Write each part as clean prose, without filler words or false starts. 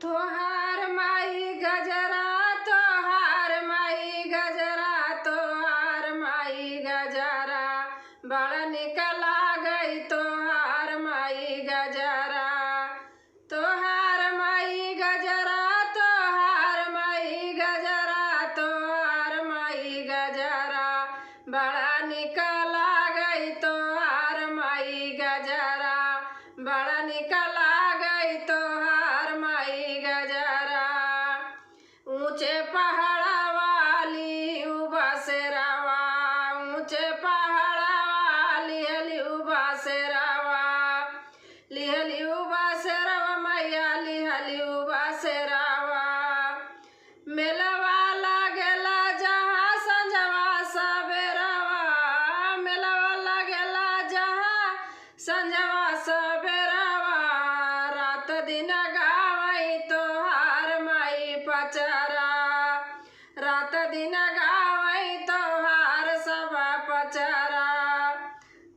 तोहार माई गजरा तोहार माई गजरा तोहार माई गजरा बड़ा निक लागई तोहार माई गजरा तोहार माई गजरा तोहार माई गजरा तोहार माई गजरा बड़ा निक लागई तोहार माई गजरा बड़ा निक लागई तोहार माई गजरा ऊंचे पहाड़ा वाली बसेरावा ऊंचे पहाड़ा वाली हली बसेरावा लिहली बसेरावा मैया लिहली बसेरावा मेलवा लागेला जहाँ संजवा सबेरवा मेलवा लागेला जहाँ संजवा सबेरवा रात दिन गावई तोहार माई पचरा रात दिन गावई तोहार सब पचरा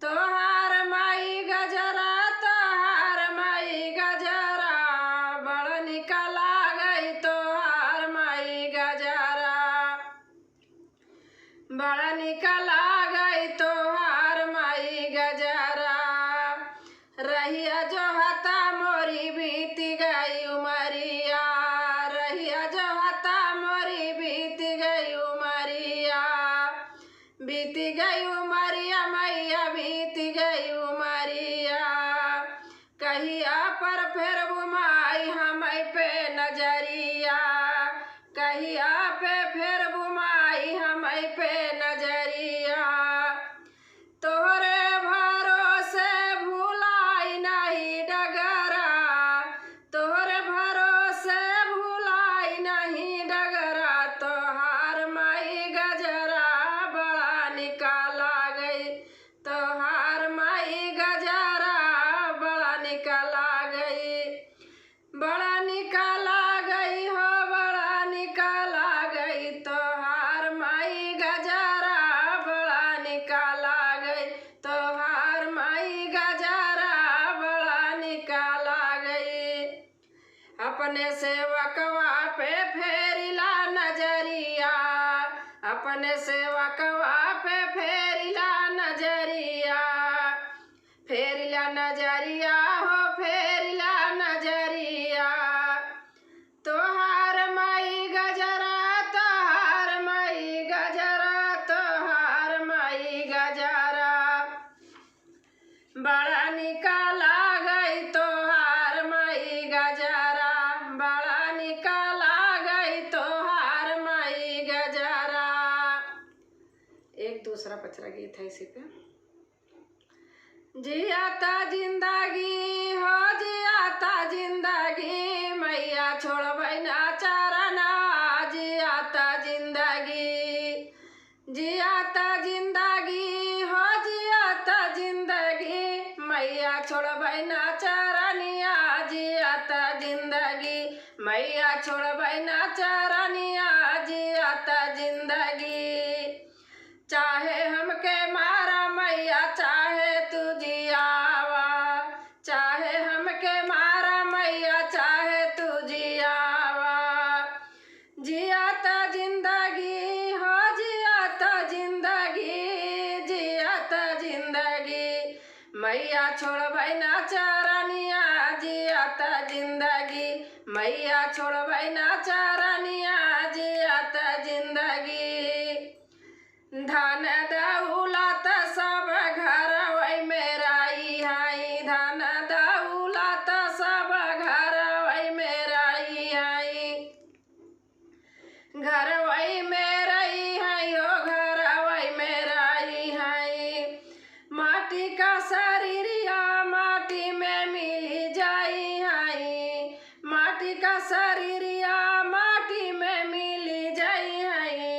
तोहार माई गजरा तोहार माई गजरा बड़ निक लागई तोहार माई गजरा बड़ा निक लागई तोहार माई गजरा रहिया जो हता मोरी बीती गई उमरिया रहिया जो हता मोरी बीती गई उमरिया बीती गई उमरिया मैया बीती गई उमरिया कहिया पर फिर बुमाई हमें पे नजरिया कहिया पे फिर बुमाई हमें पे नजरिया तोहरे भरोसे भुलाई नहीं डगरा तोहरे भरोसे भुलाई नहीं डगरा तोहार माई गजरा बड़ा निक लागई तोहार माई गजरा बड़ा निक लागई बड़ा निक लागई हो बड़ा निक लागई तोहार माई गजरा बड़ा निक लागई तोहार माई गजरा बड़ा निक लागई अपने सेवकवा पे फेरिला नजरिया अपने सेवकवा पे फेरिला नजरिया फेरिला नजरिया हो फेरिला नजरिया तोहार माई गजरा तोहार माई गजरा तोहार माई गजरा बड़ा निक लागई तोहार माई गजरा बड़ा निक लागई तोहार माई गजरा। एक दूसरा पचरा गीत है इसी पे। जियाता जिंदगी हो जियाता जिंदगी मैया छोड़बै ना चरना जियाता जिंदगी जियाता जिंदगी हो जियाता जिंदगी मैया छोड़बै ना चरनिया जियाता जिंदगी मैया छोड़बै ना चरनिया जियाता जिंदगी चाहे हमके मारा मैया चाहे तू जियावा चाहे हमके मारा मैया चाहे तू जियावा जियाता जिंदगी हो जियाता जिंदगी जियाता जिंदगी मैया छोड़बै ना चरनिया जियाता जिंदगी मैया छोड़बै ना चरनिया जियाता जिंदगी धन दौलत सब घर वही मेराई हाई धन दौलत सब घर वही मेराई हाई घर वही मेराई हाई ओ घर वही मेराई हाई माटी का शरीरिया माटी में मिली जाई हाई माटी का शरीरिया माटी में मिली जाई हाई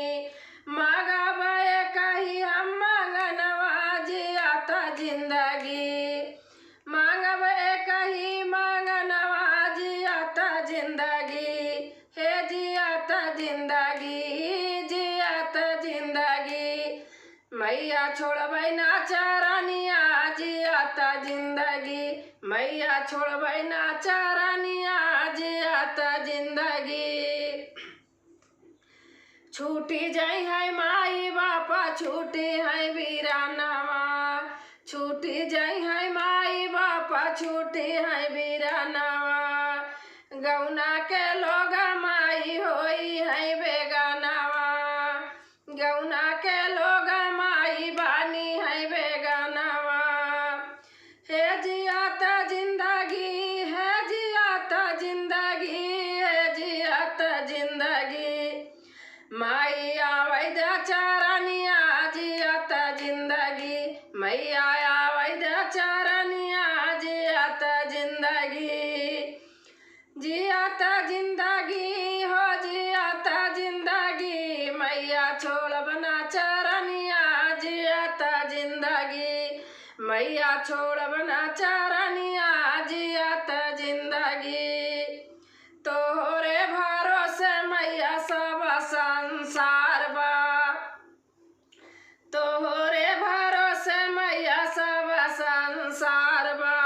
मांगबे कही हम मांगनवा जियाता जिंदगी मांगबे कही मांगनवा जियाता जिंदगी हे जियाता जिंदगी जियाता जिंदगी मैया छोड़बै ना चरनिया जियाता जिंदगी मैया छोड़बै ना चरनिया जियाता छूटी जाई है माई बापा छूटी है वीरानवा छूटी जाई है माई बापा छूटी है वीरानवा गौना के लोग माई होई है बेगानवा गौना के लोग माई बानी है बेगानवा हे जियाता जिंदगी है जियाता जिंदगी है जियाता जिंदगी माई आवैद चरनिया जियाता जिंदगी मैया आवैद चरनिया जियाता जिंदगी जियाता जिंदगी हो जियाता जिंदगी मैया छोड़ बना चरनिया जियाता जिंदगी मैया छोड़ बना चरनिया जियाता जिंदगी तोहरे भरोसे मैया सब संसार बा तोहरे भरोसे मैया सब संसार बा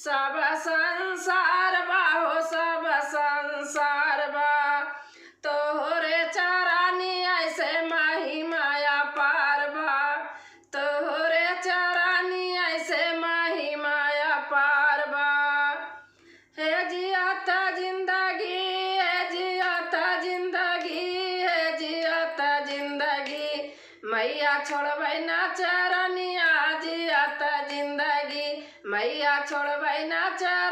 सब संसार बा हो सब संसार बा तोहरे चरानी ऐसे महिमाया पार बा तोहरे चरानी ऐसे महिमाया पार बा हे जियाता जिंदगी है जियाता जिंदगी है जियाता जिंदगी मैया छोड़बै ना चरनिया जियाता जिंदगी मैया छोड़बै ना चरनिया